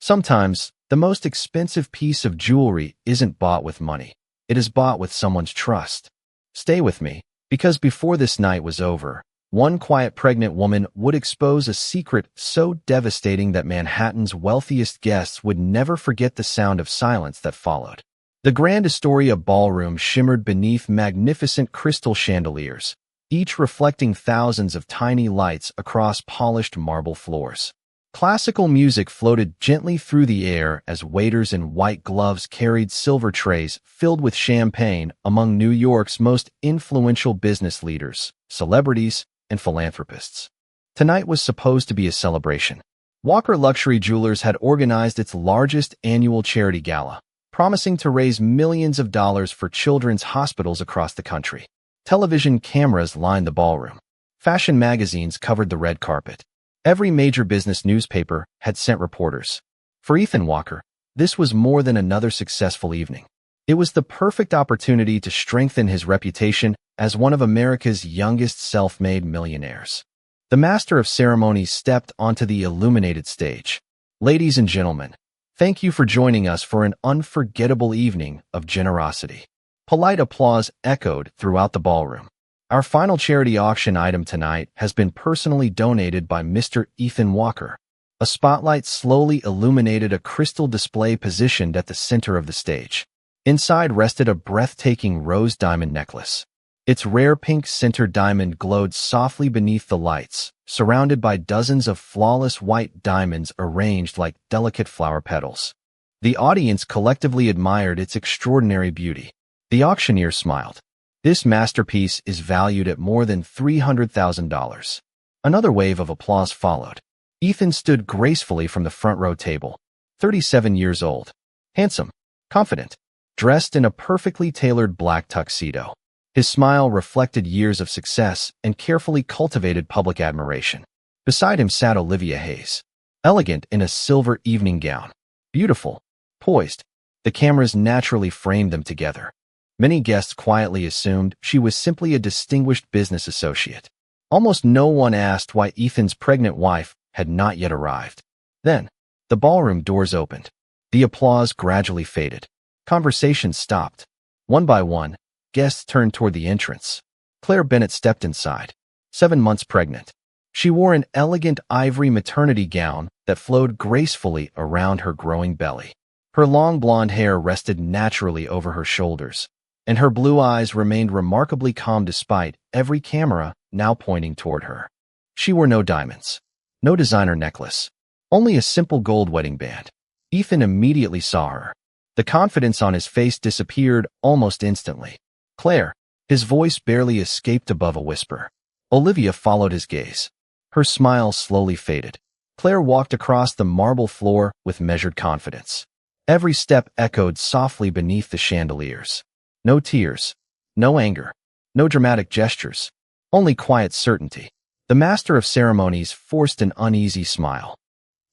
Sometimes, the most expensive piece of jewelry isn't bought with money. It is bought with someone's trust. Stay with me, because before this night was over, one quiet pregnant woman would expose a secret so devastating that Manhattan's wealthiest guests would never forget the sound of silence that followed. The Grand Astoria ballroom shimmered beneath magnificent crystal chandeliers, each reflecting thousands of tiny lights across polished marble floors. Classical music floated gently through the air as waiters in white gloves carried silver trays filled with champagne among New York's most influential business leaders, celebrities, and philanthropists. Tonight was supposed to be a celebration. Walker Luxury Jewelers had organized its largest annual charity gala, promising to raise millions of dollars for children's hospitals across the country. Television cameras lined the ballroom. Fashion magazines covered the red carpet. Every major business newspaper had sent reporters. For Ethan Walker, this was more than another successful evening. It was the perfect opportunity to strengthen his reputation as one of America's youngest self-made millionaires. The master of ceremonies stepped onto the illuminated stage. Ladies and gentlemen, thank you for joining us for an unforgettable evening of generosity. Polite applause echoed throughout the ballroom. Our final charity auction item tonight has been personally donated by Mr. Ethan Walker. A spotlight slowly illuminated a crystal display positioned at the center of the stage. Inside rested a breathtaking rose diamond necklace. Its rare pink center diamond glowed softly beneath the lights, surrounded by dozens of flawless white diamonds arranged like delicate flower petals. The audience collectively admired its extraordinary beauty. The auctioneer smiled. This masterpiece is valued at more than $300,000. Another wave of applause followed. Ethan stood gracefully from the front row table, 37 years old, handsome, confident, dressed in a perfectly tailored black tuxedo. His smile reflected years of success and carefully cultivated public admiration. Beside him sat Olivia Hayes, elegant in a silver evening gown. Beautiful, poised, the cameras naturally framed them together. Many guests quietly assumed she was simply a distinguished business associate. Almost no one asked why Ethan's pregnant wife had not yet arrived. Then, the ballroom doors opened. The applause gradually faded. Conversations stopped. One by one, guests turned toward the entrance. Claire Bennett stepped inside, 7 months pregnant. She wore an elegant ivory maternity gown that flowed gracefully around her growing belly. Her long blonde hair rested naturally over her shoulders, and her blue eyes remained remarkably calm despite every camera now pointing toward her. She wore no diamonds, no designer necklace, only a simple gold wedding band. Ethan immediately saw her. The confidence on his face disappeared almost instantly. Claire, his voice barely escaped above a whisper. Olivia followed his gaze. Her smile slowly faded. Claire walked across the marble floor with measured confidence. Every step echoed softly beneath the chandeliers. No tears, no anger, no dramatic gestures, only quiet certainty. The master of ceremonies forced an uneasy smile.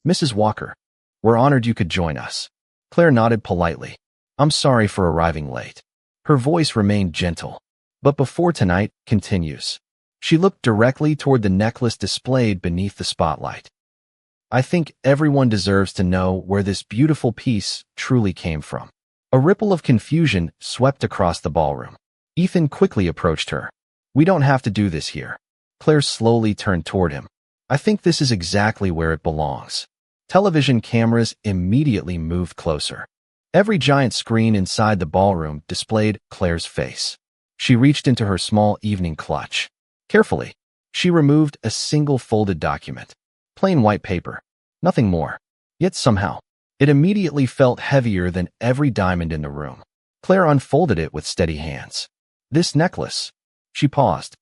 Mrs. Walker, we're honored you could join us. Claire nodded politely. I'm sorry for arriving late. Her voice remained gentle. But before tonight continues. She looked directly toward the necklace displayed beneath the spotlight. I think everyone deserves to know where this beautiful piece truly came from. A ripple of confusion swept across the ballroom. Ethan quickly approached her. We don't have to do this here. Claire slowly turned toward him. I think this is exactly where it belongs. Television cameras immediately moved closer. Every giant screen inside the ballroom displayed Claire's face. She reached into her small evening clutch. Carefully, she removed a single folded document. Plain white paper. Nothing more. Yet somehow, it immediately felt heavier than every diamond in the room. Claire unfolded it with steady hands. This necklace, she paused,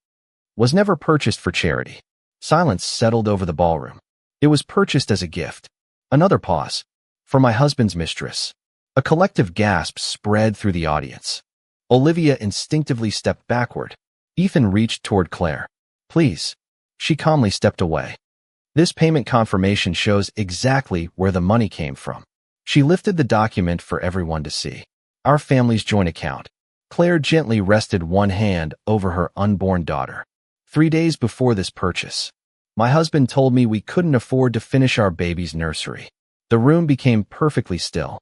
was never purchased for charity. Silence settled over the ballroom. It was purchased as a gift. Another pause. For my husband's mistress. A collective gasp spread through the audience. Olivia instinctively stepped backward. Ethan reached toward Claire. Please. She calmly stepped away. This payment confirmation shows exactly where the money came from. She lifted the document for everyone to see. Our family's joint account. Claire gently rested one hand over her unborn daughter. 3 days before this purchase, my husband told me we couldn't afford to finish our baby's nursery. The room became perfectly still.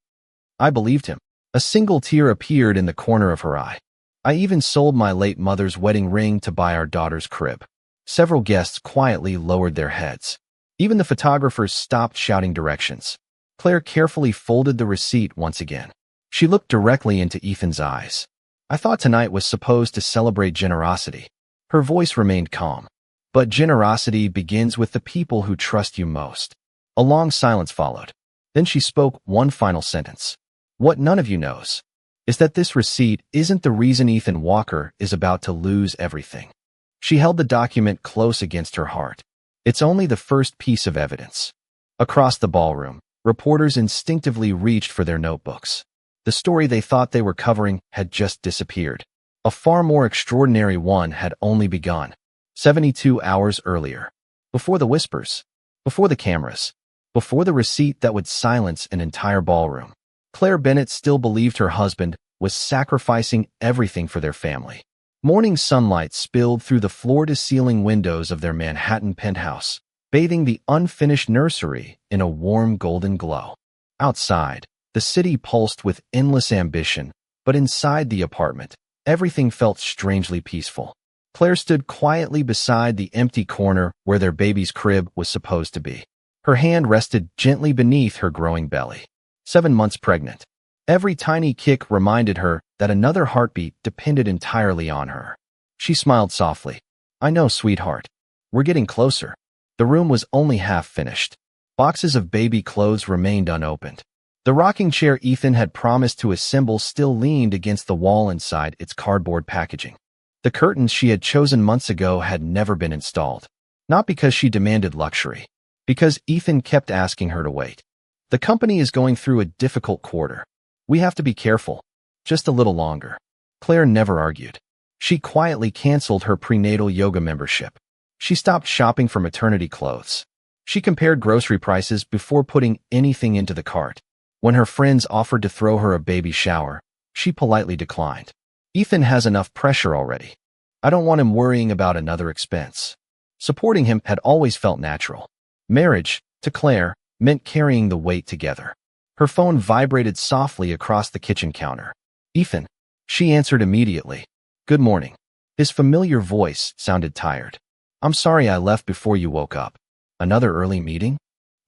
I believed him. A single tear appeared in the corner of her eye. I even sold my late mother's wedding ring to buy our daughter's crib. Several guests quietly lowered their heads. Even the photographers stopped shouting directions. Claire carefully folded the receipt once again. She looked directly into Ethan's eyes. I thought tonight was supposed to celebrate generosity. Her voice remained calm. But generosity begins with the people who trust you most. A long silence followed. Then she spoke one final sentence. What none of you knows is that this receipt isn't the reason Ethan Walker is about to lose everything. She held the document close against her heart. It's only the first piece of evidence. Across the ballroom, reporters instinctively reached for their notebooks. The story they thought they were covering had just disappeared. A far more extraordinary one had only begun. 72 hours earlier. Before the whispers. Before the cameras. Before the receipt that would silence an entire ballroom. Claire Bennett still believed her husband was sacrificing everything for their family. Morning sunlight spilled through the floor-to-ceiling windows of their Manhattan penthouse, bathing the unfinished nursery in a warm golden glow. Outside, the city pulsed with endless ambition, but inside the apartment, everything felt strangely peaceful. Claire stood quietly beside the empty corner where their baby's crib was supposed to be. Her hand rested gently beneath her growing belly. 7 months pregnant. Every tiny kick reminded her that another heartbeat depended entirely on her. She smiled softly. I know, sweetheart. We're getting closer. The room was only half finished. Boxes of baby clothes remained unopened. The rocking chair Ethan had promised to assemble still leaned against the wall inside its cardboard packaging. The curtains she had chosen months ago had never been installed. Not because she demanded luxury. Because Ethan kept asking her to wait. The company is going through a difficult quarter. We have to be careful. Just a little longer. Claire never argued. She quietly canceled her prenatal yoga membership. She stopped shopping for maternity clothes. She compared grocery prices before putting anything into the cart. When her friends offered to throw her a baby shower, she politely declined. Ethan has enough pressure already. I don't want him worrying about another expense. Supporting him had always felt natural. Marriage, to Claire, meant carrying the weight together. Her phone vibrated softly across the kitchen counter. Ethan. She answered immediately. Good morning. His familiar voice sounded tired. I'm sorry I left before you woke up. Another early meeting?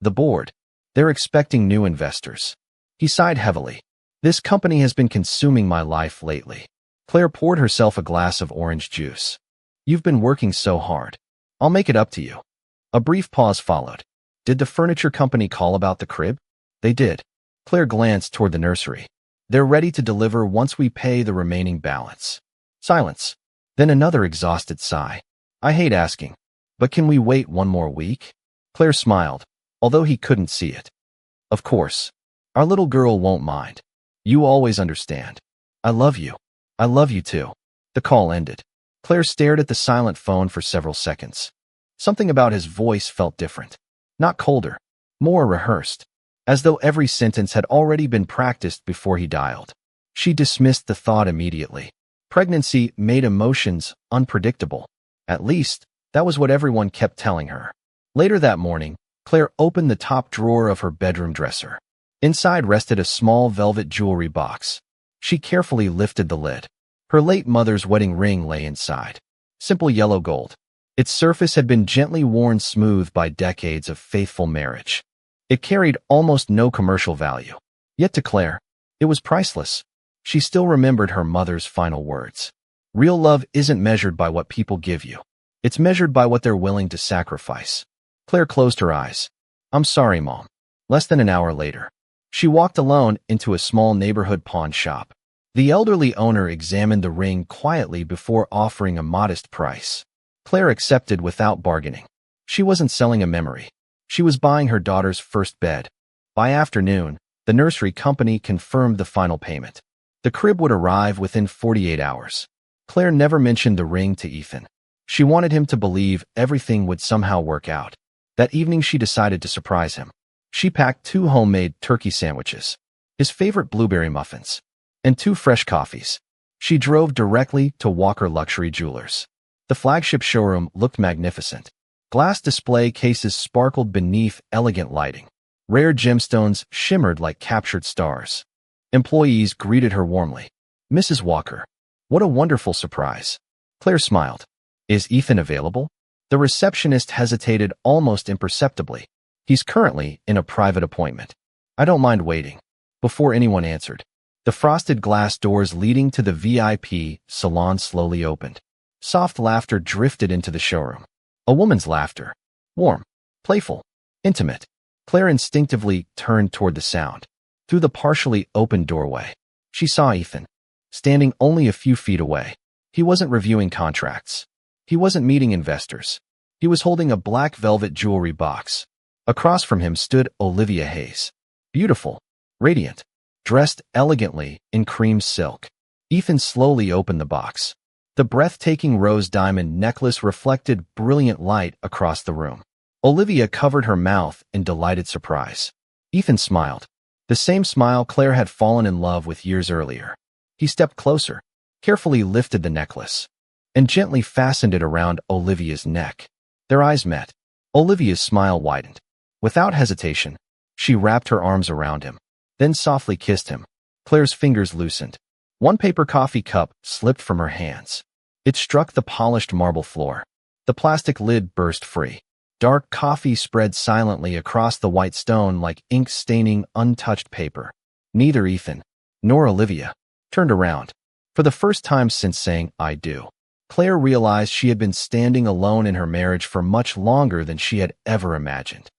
The board. They're expecting new investors. He sighed heavily. This company has been consuming my life lately. Claire poured herself a glass of orange juice. You've been working so hard. I'll make it up to you. A brief pause followed. Did the furniture company call about the crib? They did. Claire glanced toward the nursery. They're ready to deliver once we pay the remaining balance. Silence. Then another exhausted sigh. I hate asking, but can we wait one more week? Claire smiled, although he couldn't see it. Of course. Our little girl won't mind. You always understand. I love you. I love you too. The call ended. Claire stared at the silent phone for several seconds. Something about his voice felt different. Not colder, more rehearsed, as though every sentence had already been practiced before he dialed. She dismissed the thought immediately. Pregnancy made emotions unpredictable. At least, that was what everyone kept telling her. Later that morning, Claire opened the top drawer of her bedroom dresser. Inside rested a small velvet jewelry box. She carefully lifted the lid. Her late mother's wedding ring lay inside. Simple yellow gold. Its surface had been gently worn smooth by decades of faithful marriage. It carried almost no commercial value. Yet to Claire, it was priceless. She still remembered her mother's final words. Real love isn't measured by what people give you. It's measured by what they're willing to sacrifice. Claire closed her eyes. I'm sorry, Mom. Less than an hour later, she walked alone into a small neighborhood pawn shop. The elderly owner examined the ring quietly before offering a modest price. Claire accepted without bargaining. She wasn't selling a memory. She was buying her daughter's first bed. By afternoon, the nursery company confirmed the final payment. The crib would arrive within 48 hours. Claire never mentioned the ring to Ethan. She wanted him to believe everything would somehow work out. That evening she decided to surprise him. She packed 2 homemade turkey sandwiches, his favorite blueberry muffins, and 2 fresh coffees. She drove directly to Walker Luxury Jewelers. The flagship showroom looked magnificent. Glass display cases sparkled beneath elegant lighting. Rare gemstones shimmered like captured stars. Employees greeted her warmly. "Mrs. Walker, what a wonderful surprise." Claire smiled. "Is Ethan available?" The receptionist hesitated almost imperceptibly. "He's currently in a private appointment." "I don't mind waiting." Before anyone answered, the frosted glass doors leading to the VIP salon slowly opened. Soft laughter drifted into the showroom. A woman's laughter. Warm, playful, intimate. Claire instinctively turned toward the sound. Through the partially open doorway, she saw Ethan, standing only a few feet away. He wasn't reviewing contracts. He wasn't meeting investors. He was holding a black velvet jewelry box. Across from him stood Olivia Hayes. Beautiful, radiant, dressed elegantly in cream silk. Ethan slowly opened the box. The breathtaking rose diamond necklace reflected brilliant light across the room. Olivia covered her mouth in delighted surprise. Ethan smiled. The same smile Claire had fallen in love with years earlier. He stepped closer, carefully lifted the necklace, and gently fastened it around Olivia's neck. Their eyes met. Olivia's smile widened. Without hesitation, she wrapped her arms around him, then softly kissed him. Claire's fingers loosened. One paper coffee cup slipped from her hands. It struck the polished marble floor. The plastic lid burst free. Dark coffee spread silently across the white stone like ink staining untouched paper. Neither Ethan nor Olivia turned around. For the first time since saying, "I do," Claire realized she had been standing alone in her marriage for much longer than she had ever imagined.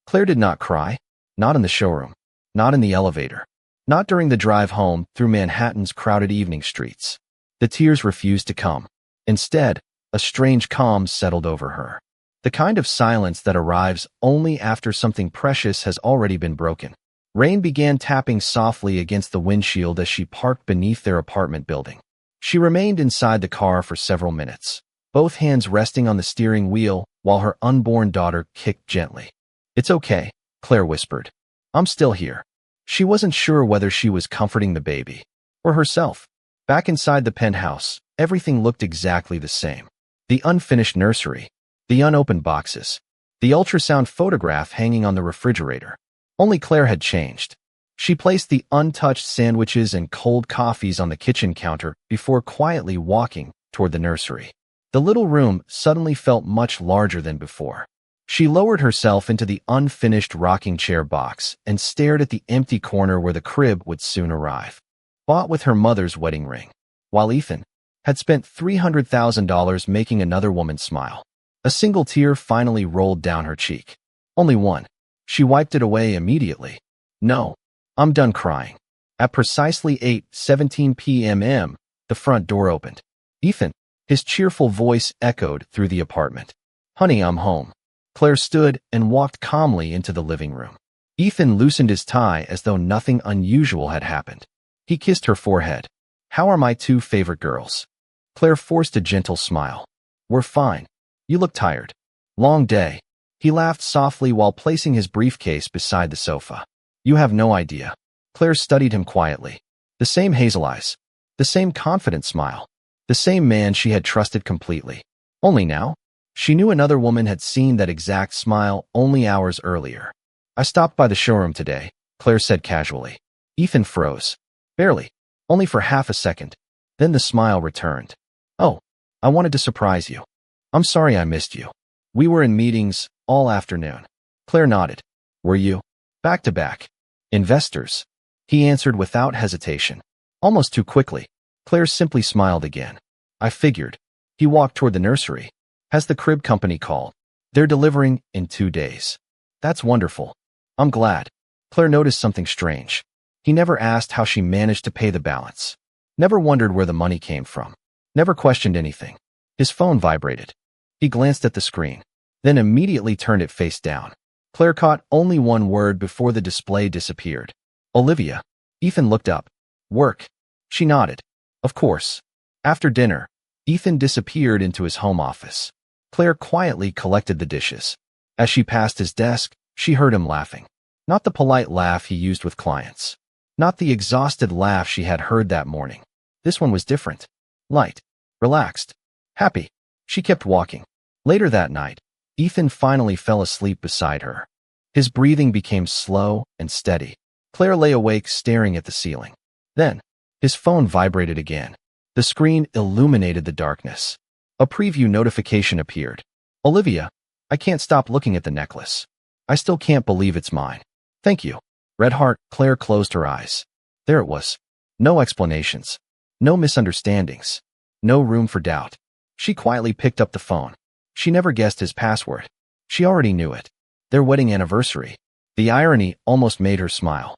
Claire did not cry, not in the showroom, not in the elevator, not during the drive home through Manhattan's crowded evening streets. The tears refused to come. Instead, a strange calm settled over her. The kind of silence that arrives only after something precious has already been broken. Rain began tapping softly against the windshield as she parked beneath their apartment building. She remained inside the car for several minutes, both hands resting on the steering wheel while her unborn daughter kicked gently. "It's okay," Claire whispered. "I'm still here." She wasn't sure whether she was comforting the baby or herself. Back inside the penthouse, everything looked exactly the same. The unfinished nursery, the unopened boxes, the ultrasound photograph hanging on the refrigerator. Only Claire had changed. She placed the untouched sandwiches and cold coffees on the kitchen counter before quietly walking toward the nursery. The little room suddenly felt much larger than before. She lowered herself into the unfinished rocking chair box and stared at the empty corner where the crib would soon arrive. Bought with her mother's wedding ring, while Ethan had spent $300,000 making another woman smile. A single tear finally rolled down her cheek. Only one. She wiped it away immediately. "No, I'm done crying." At precisely 8:17 p.m., the front door opened. Ethan, his cheerful voice echoed through the apartment. "Honey, I'm home." Claire stood and walked calmly into the living room. Ethan loosened his tie as though nothing unusual had happened. He kissed her forehead. "How are my two favorite girls?" Claire forced a gentle smile. "We're fine. You look tired." "Long day." He laughed softly while placing his briefcase beside the sofa. "You have no idea." Claire studied him quietly. The same hazel eyes, the same confident smile, the same man she had trusted completely. Only now, she knew another woman had seen that exact smile only hours earlier. "I stopped by the showroom today," Claire said casually. Ethan froze. Barely. Only for half a second. Then the smile returned. "Oh, I wanted to surprise you. I'm sorry I missed you. We were in meetings all afternoon." Claire nodded. "Were you?" "Back to back." "Investors?" He answered without hesitation. Almost too quickly. Claire simply smiled again. "I figured." He walked toward the nursery. "Has the crib company called?" "They're delivering in 2 days." "That's wonderful. I'm glad." Claire noticed something strange. He never asked how she managed to pay the balance. Never wondered where the money came from. Never questioned anything. His phone vibrated. He glanced at the screen, then immediately turned it face down. Claire caught only one word before the display disappeared. "Olivia." Ethan looked up. "Work." She nodded. "Of course." After dinner, Ethan disappeared into his home office. Claire quietly collected the dishes. As she passed his desk, she heard him laughing. Not the polite laugh he used with clients. Not the exhausted laugh she had heard that morning. This one was different. Light. Relaxed. Happy. She kept walking. Later that night, Ethan finally fell asleep beside her. His breathing became slow and steady. Claire lay awake staring at the ceiling. Then, his phone vibrated again. The screen illuminated the darkness. A preview notification appeared. Olivia, I can't stop looking at the necklace. I still can't believe it's mine. Thank you. Red heart. Claire closed her eyes. There it was. No explanations. No misunderstandings. No room for doubt. She quietly picked up the phone. She never guessed his password. She already knew it. Their wedding anniversary. The irony almost made her smile.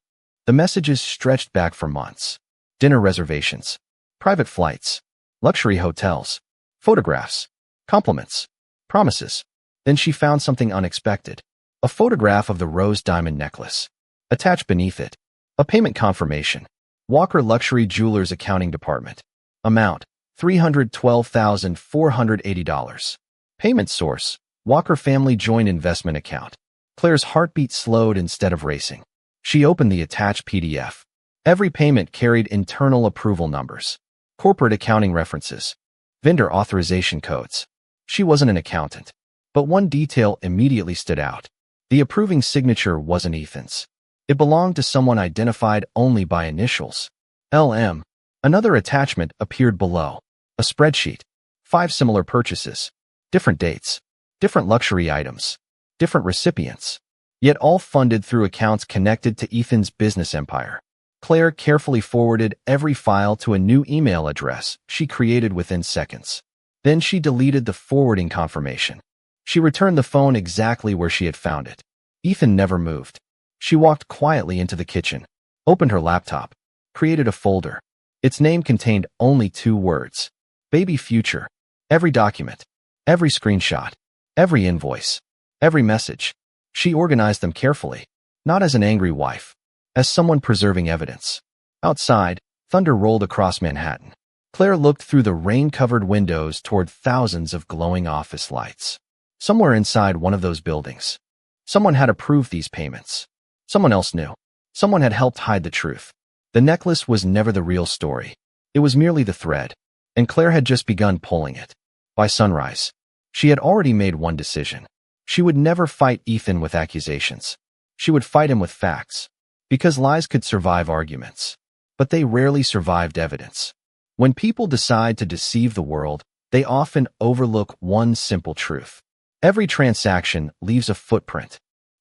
The messages stretched back for months. Dinner reservations. Private flights. Luxury hotels. Photographs. Compliments. Promises. Then she found something unexpected. A photograph of the rose diamond necklace. Attached beneath it. A payment confirmation. Walker Luxury Jewelers Accounting Department. Amount. $312,480. Payment source. Walker Family Joint Investment Account. Claire's heartbeat slowed instead of racing. She opened the attached PDF. Every payment carried internal approval numbers. Corporate accounting references. Vendor authorization codes. She wasn't an accountant. But one detail immediately stood out. The approving signature wasn't Ethan's. It belonged to someone identified only by initials. LM. Another attachment appeared below. A spreadsheet. 5 similar purchases. Different dates. Different luxury items. Different recipients. Yet all funded through accounts connected to Ethan's business empire. Claire carefully forwarded every file to a new email address she created within seconds. Then she deleted the forwarding confirmation. She returned the phone exactly where she had found it. Ethan never moved. She walked quietly into the kitchen, opened her laptop, created a folder. Its name contained only 2 words. Baby Future. Every document, every screenshot, every invoice, every message. She organized them carefully, not as an angry wife, as someone preserving evidence. Outside, thunder rolled across Manhattan. Claire looked through the rain-covered windows toward thousands of glowing office lights. Somewhere inside one of those buildings, someone had approved these payments. Someone else knew. Someone had helped hide the truth. The necklace was never the real story. It was merely the thread, and Claire had just begun pulling it. By sunrise, she had already made one decision. She would never fight Ethan with accusations. She would fight him with facts, because lies could survive arguments, but they rarely survived evidence. When people decide to deceive the world, they often overlook one simple truth. Every transaction leaves a footprint.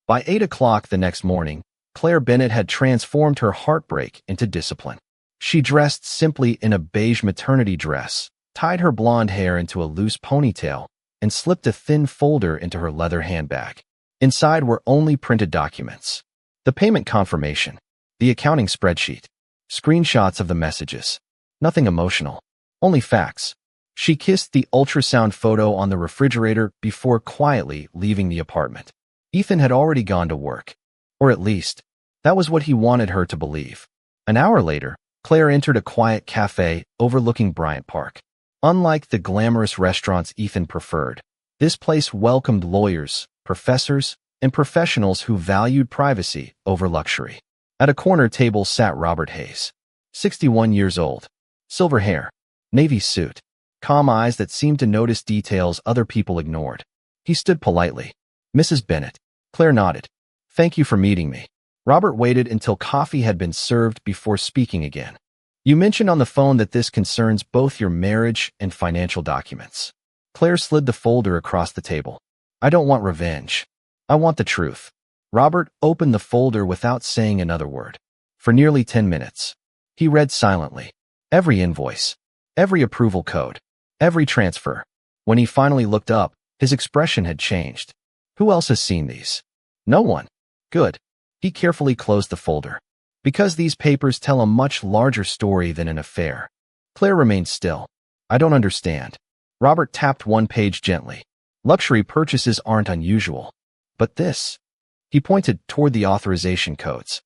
By 8 o'clock the next morning, Claire Bennett had transformed her heartbreak into discipline. She dressed simply in a beige maternity dress, tied her blonde hair into a loose ponytail, and slipped a thin folder into her leather handbag. Inside were only printed documents. The payment confirmation, the accounting spreadsheet, screenshots of the messages. Nothing emotional, only facts. She kissed the ultrasound photo on the refrigerator before quietly leaving the apartment. Ethan had already gone to work. Or at least, that was what he wanted her to believe. An hour later, Claire entered a quiet cafe overlooking Bryant Park. Unlike the glamorous restaurants Ethan preferred, this place welcomed lawyers, professors, and professionals who valued privacy over luxury. At a corner table sat Robert Hayes, 61 years old, silver hair, navy suit, calm eyes that seemed to notice details other people ignored. He stood politely. Mrs. Bennett. Claire nodded. Thank you for meeting me. Robert waited until coffee had been served before speaking again. You mentioned on the phone that this concerns both your marriage and financial documents. Claire slid the folder across the table. I don't want revenge. I want the truth. Robert opened the folder without saying another word. For nearly 10 minutes, he read silently. Every invoice, every approval code, every transfer. When he finally looked up, his expression had changed. Who else has seen these? No one. Good. He carefully closed the folder. Because these papers tell a much larger story than an affair. Claire remained still. I don't understand. Robert tapped one page gently. Luxury purchases aren't unusual. But this, he pointed toward the authorization codes,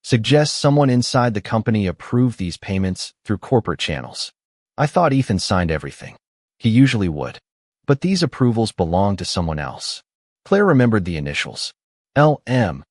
suggests someone inside the company approved these payments through corporate channels. I thought Ethan signed everything. He usually would. But these approvals belong to someone else. Claire remembered the initials. LM.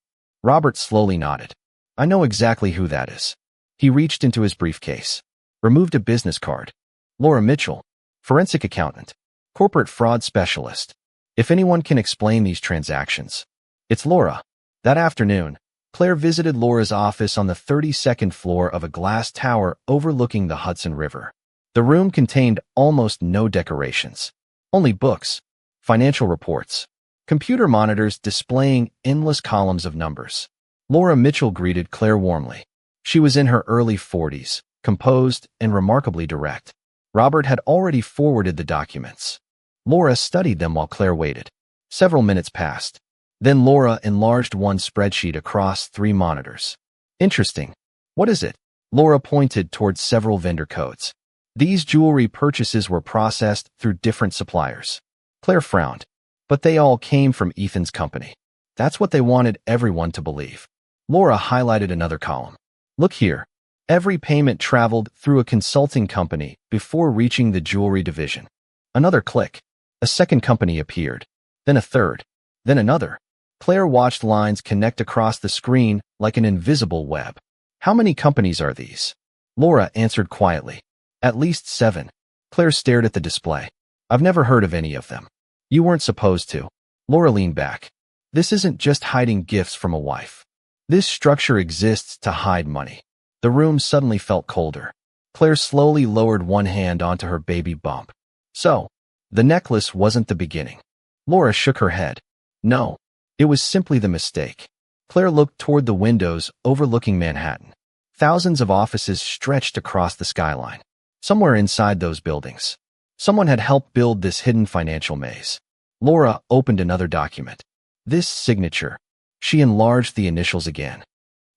Robert slowly nodded. I know exactly who that is. He reached into his briefcase, removed a business card. Laura Mitchell, forensic accountant, corporate fraud specialist. If anyone can explain these transactions, it's Laura. That afternoon, Claire visited Laura's office on the 32nd floor of a glass tower overlooking the Hudson River. The room contained almost no decorations, only books, financial reports, computer monitors displaying endless columns of numbers. Laura Mitchell greeted Claire warmly. She was in her early 40s, composed and remarkably direct. Robert had already forwarded the documents. Laura studied them while Claire waited. Several minutes passed. Then Laura enlarged one spreadsheet across 3 monitors. Interesting. What is it? Laura pointed towards several vendor codes. These jewelry purchases were processed through different suppliers. Claire frowned. But they all came from Ethan's company. That's what they wanted everyone to believe. Laura highlighted another column. Look here. Every payment traveled through a consulting company before reaching the jewelry division. Another click. A second company appeared. Then a third. Then another. Claire watched lines connect across the screen like an invisible web. How many companies are these? Laura answered quietly. At least 7. Claire stared at the display. I've never heard of any of them. You weren't supposed to. Laura leaned back. This isn't just hiding gifts from a wife. This structure exists to hide money. The room suddenly felt colder. Claire slowly lowered one hand onto her baby bump. So, the necklace wasn't the beginning. Laura shook her head. No, it was simply the mistake. Claire looked toward the windows overlooking Manhattan. Thousands of offices stretched across the skyline. Somewhere inside those buildings, someone had helped build this hidden financial maze. Laura opened another document. This signature. She enlarged the initials again.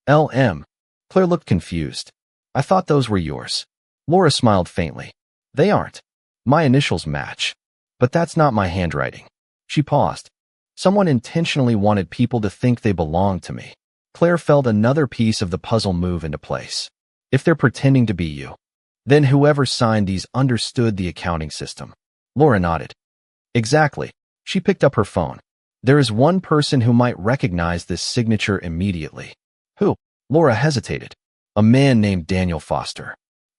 LM. Claire looked confused. I thought those were yours. Laura smiled faintly. They aren't. My initials match. But that's not my handwriting. She paused. Someone intentionally wanted people to think they belonged to me. Claire felt another piece of the puzzle move into place. If they're pretending to be you, then whoever signed these understood the accounting system. Laura nodded. Exactly. She picked up her phone. There is one person who might recognize this signature immediately. Who? Laura hesitated. A man named Daniel Foster,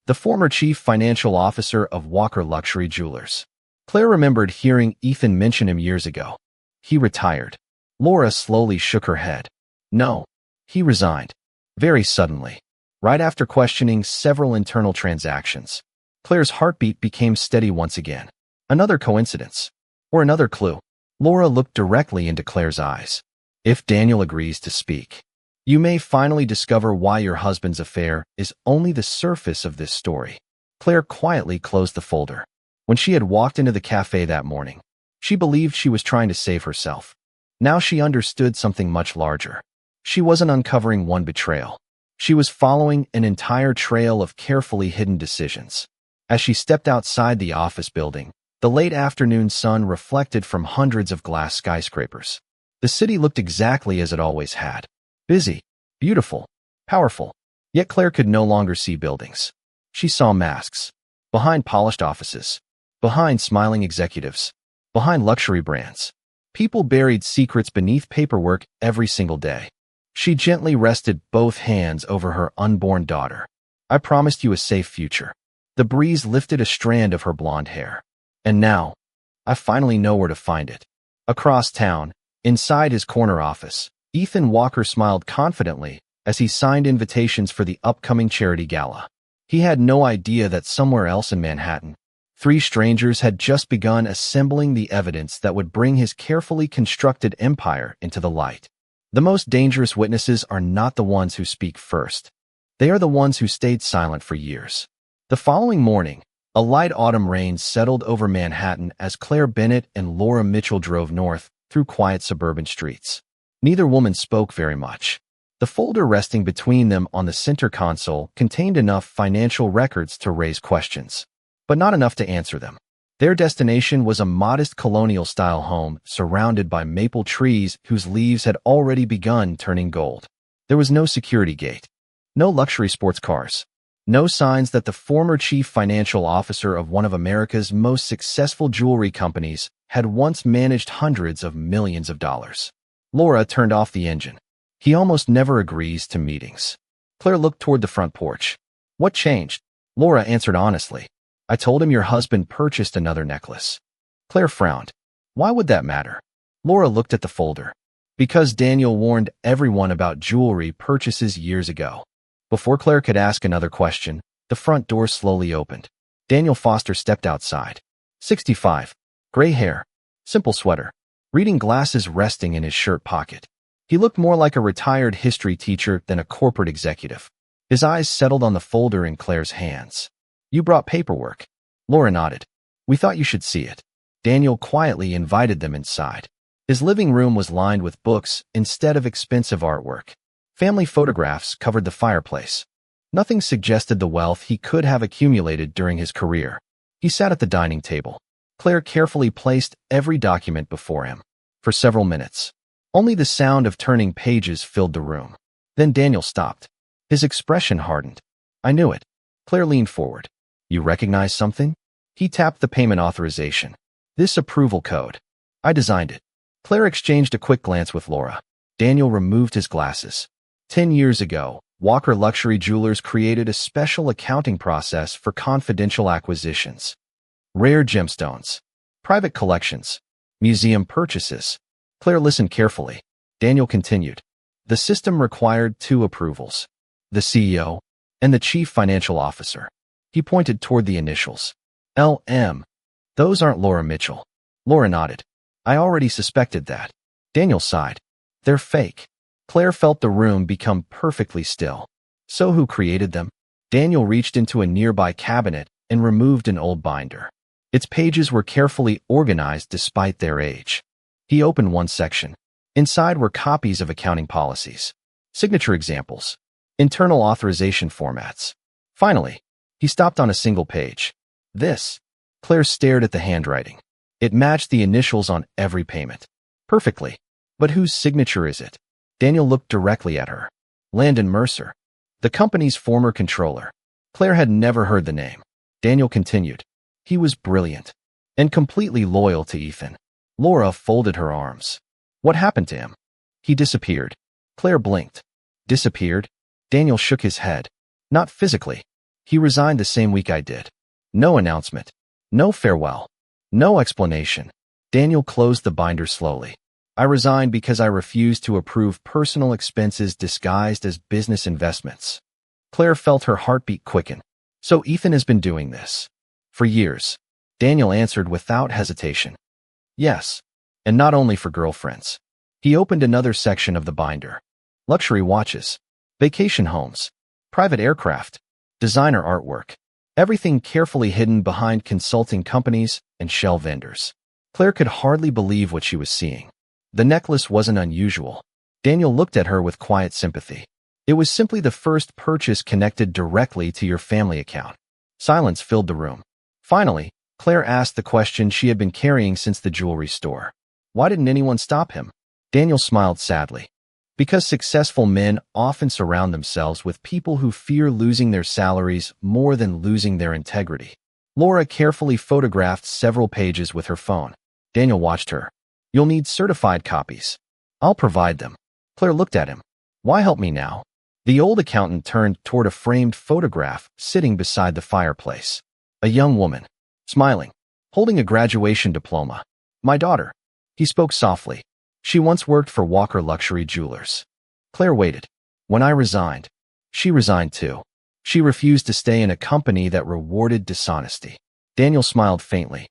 the former chief financial officer of Walker Luxury Jewelers. Claire remembered hearing Ethan mention him years ago. He retired. Laura slowly shook her head. No, he resigned. Very suddenly. Right after questioning several internal transactions. Claire's heartbeat became steady once again. Another coincidence. Or another clue. Laura looked directly into Claire's eyes. If Daniel agrees to speak, you may finally discover why your husband's affair is only the surface of this story. Claire quietly closed the folder. When she had walked into the cafe that morning, she believed she was trying to save herself. Now she understood something much larger. She wasn't uncovering one betrayal. She was following an entire trail of carefully hidden decisions. As she stepped outside the office building, the late afternoon sun reflected from hundreds of glass skyscrapers. The city looked exactly as it always had. Busy, beautiful, powerful. Yet Claire could no longer see buildings. She saw masks. Behind polished offices. Behind smiling executives. Behind luxury brands. People buried secrets beneath paperwork every single day. She gently rested both hands over her unborn daughter. I promised you a safe future. The breeze lifted a strand of her blonde hair. And now, I finally know where to find it. Across town, inside his corner office, Ethan Walker smiled confidently as he signed invitations for the upcoming charity gala. He had no idea that somewhere else in Manhattan, 3 strangers had just begun assembling the evidence that would bring his carefully constructed empire into the light. The most dangerous witnesses are not the ones who speak first. They are the ones who stayed silent for years. The following morning, a light autumn rain settled over Manhattan as Claire Bennett and Laura Mitchell drove north through quiet suburban streets. Neither woman spoke very much. The folder resting between them on the center console contained enough financial records to raise questions, but not enough to answer them. Their destination was a modest colonial-style home surrounded by maple trees whose leaves had already begun turning gold. There was no security gate, no luxury sports cars, no signs that the former chief financial officer of one of America's most successful jewelry companies had once managed hundreds of millions of dollars. Laura turned off the engine. He almost never agrees to meetings. Claire looked toward the front porch. What changed? Laura answered honestly. I told him your husband purchased another necklace. Claire frowned. Why would that matter? Laura looked at the folder. Because Daniel warned everyone about jewelry purchases years ago. Before Claire could ask another question, the front door slowly opened. Daniel Foster stepped outside. 65. Gray hair. Simple sweater. Reading glasses resting in his shirt pocket. He looked more like a retired history teacher than a corporate executive. His eyes settled on the folder in Claire's hands. You brought paperwork. Laura nodded. We thought you should see it. Daniel quietly invited them inside. His living room was lined with books instead of expensive artwork. Family photographs covered the fireplace. Nothing suggested the wealth he could have accumulated during his career. He sat at the dining table. Claire carefully placed every document before him. For several minutes, only the sound of turning pages filled the room. Then Daniel stopped. His expression hardened. I knew it. Claire leaned forward. You recognize something? He tapped the payment authorization. This approval code. I designed it. Claire exchanged a quick glance with Laura. Daniel removed his glasses. 10 years ago, Walker Luxury Jewelers created a special accounting process for confidential acquisitions. Rare gemstones. Private collections. Museum purchases. Claire listened carefully. Daniel continued. The system required 2 approvals. The CEO and the Chief Financial Officer. He pointed toward the initials. LM. Those aren't Laura Mitchell. Laura nodded. I already suspected that. Daniel sighed. They're fake. Claire felt the room become perfectly still. So who created them? Daniel reached into a nearby cabinet and removed an old binder. Its pages were carefully organized despite their age. He opened one section. Inside were copies of accounting policies, signature examples, internal authorization formats. Finally, he stopped on a single page. This. Claire stared at the handwriting. It matched the initials on every payment. Perfectly. But whose signature is it? Daniel looked directly at her. Landon Mercer, the company's former controller. Claire had never heard the name. Daniel continued. He was brilliant and completely loyal to Ethan. Laura folded her arms. What happened to him? He disappeared. Claire blinked. Disappeared? Daniel shook his head. Not physically. He resigned the same week I did. No announcement. No farewell. No explanation. Daniel closed the binder slowly. I resigned because I refused to approve personal expenses disguised as business investments. Claire felt her heartbeat quicken. So Ethan has been doing this. For years. Daniel answered without hesitation. Yes. And not only for girlfriends. He opened another section of the binder. Luxury watches. Vacation homes. Private aircraft. Designer artwork. Everything carefully hidden behind consulting companies and shell vendors. Claire could hardly believe what she was seeing. The necklace wasn't unusual. Daniel looked at her with quiet sympathy. It was simply the first purchase connected directly to your family account. Silence filled the room. Finally, Claire asked the question she had been carrying since the jewelry store. Why didn't anyone stop him? Daniel smiled sadly. Because successful men often surround themselves with people who fear losing their salaries more than losing their integrity. Laura carefully photographed several pages with her phone. Daniel watched her. You'll need certified copies. I'll provide them. Claire looked at him. Why help me now? The old accountant turned toward a framed photograph sitting beside the fireplace. A young woman, smiling, holding a graduation diploma. My daughter. He spoke softly. She once worked for Walker Luxury Jewelers. Claire waited. When I resigned, she resigned too. She refused to stay in a company that rewarded dishonesty. Daniel smiled faintly.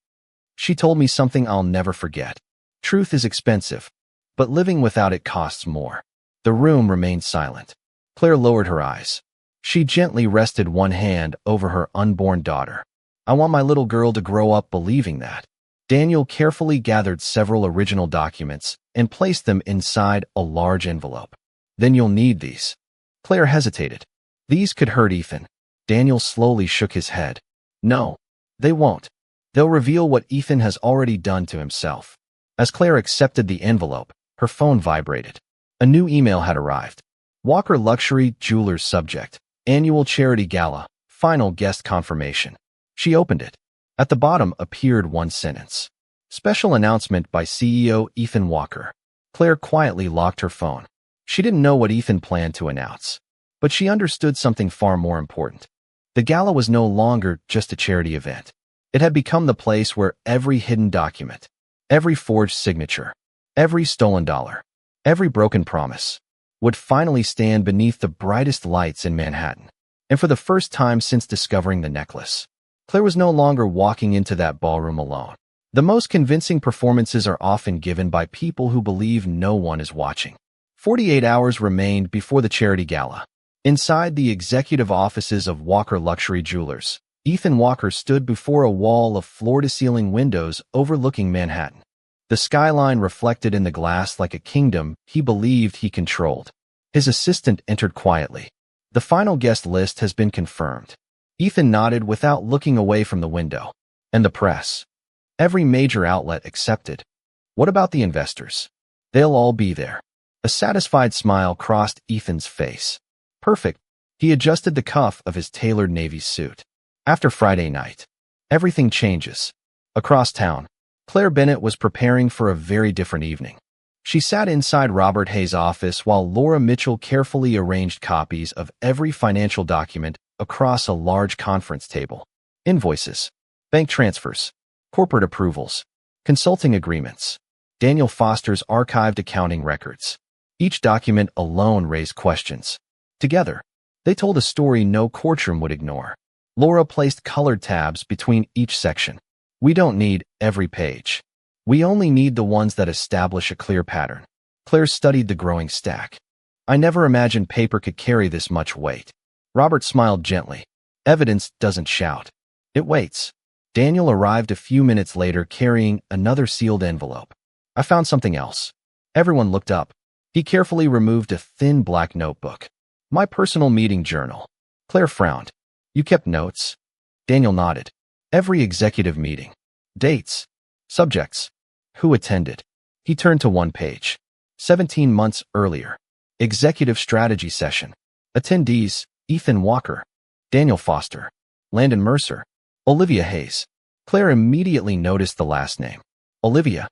She told me something I'll never forget. Truth is expensive, but living without it costs more. The room remained silent. Claire lowered her eyes. She gently rested one hand over her unborn daughter. I want my little girl to grow up believing that. Daniel carefully gathered several original documents and placed them inside a large envelope. Then you'll need these. Claire hesitated. These could hurt Ethan. Daniel slowly shook his head. No, they won't. They'll reveal what Ethan has already done to himself. As Claire accepted the envelope, her phone vibrated. A new email had arrived. Walker Luxury Jewelers subject. Annual charity gala. Final guest confirmation. She opened it. At the bottom appeared one sentence. Special announcement by CEO Ethan Walker. Claire quietly locked her phone. She didn't know what Ethan planned to announce, but she understood something far more important. The gala was no longer just a charity event. It had become the place where every hidden document, every forged signature, every stolen dollar, Every broken promise would finally stand beneath the brightest lights in Manhattan. And for the first time since discovering the necklace, Claire was no longer walking into that ballroom alone. The most convincing performances are often given by people who believe no one is watching. 48 hours remained before the charity gala. Inside the executive offices of Walker Luxury Jewelers, Ethan Walker stood before a wall of floor-to-ceiling windows overlooking Manhattan. The skyline reflected in the glass like a kingdom he believed he controlled. His assistant entered quietly. The final guest list has been confirmed. Ethan nodded without looking away from the window. And the press? Every major outlet accepted. What about the investors? They'll all be there. A satisfied smile crossed Ethan's face. Perfect. He adjusted the cuff of his tailored navy suit. After Friday night, everything changes. Across town, Claire Bennett was preparing for a very different evening. She sat inside Robert Hayes' office while Laura Mitchell carefully arranged copies of every financial document across a large conference table. Invoices, bank transfers, corporate approvals, consulting agreements, Daniel Foster's archived accounting records. Each document alone raised questions. Together, they told a story no courtroom would ignore. Laura placed colored tabs between each section. We don't need every page. We only need the ones that establish a clear pattern. Claire studied the growing stack. I never imagined paper could carry this much weight. Robert smiled gently. Evidence doesn't shout. It waits. Daniel arrived a few minutes later carrying another sealed envelope. I found something else. Everyone looked up. He carefully removed a thin black notebook. My personal meeting journal. Claire frowned. You kept notes? Daniel nodded. Every executive meeting. Dates. Subjects. Who attended? He turned to one page. 17 months earlier. Executive strategy session. Attendees, Ethan Walker, Daniel Foster, Landon Mercer, Olivia Hayes. Claire immediately noticed the last name. Olivia.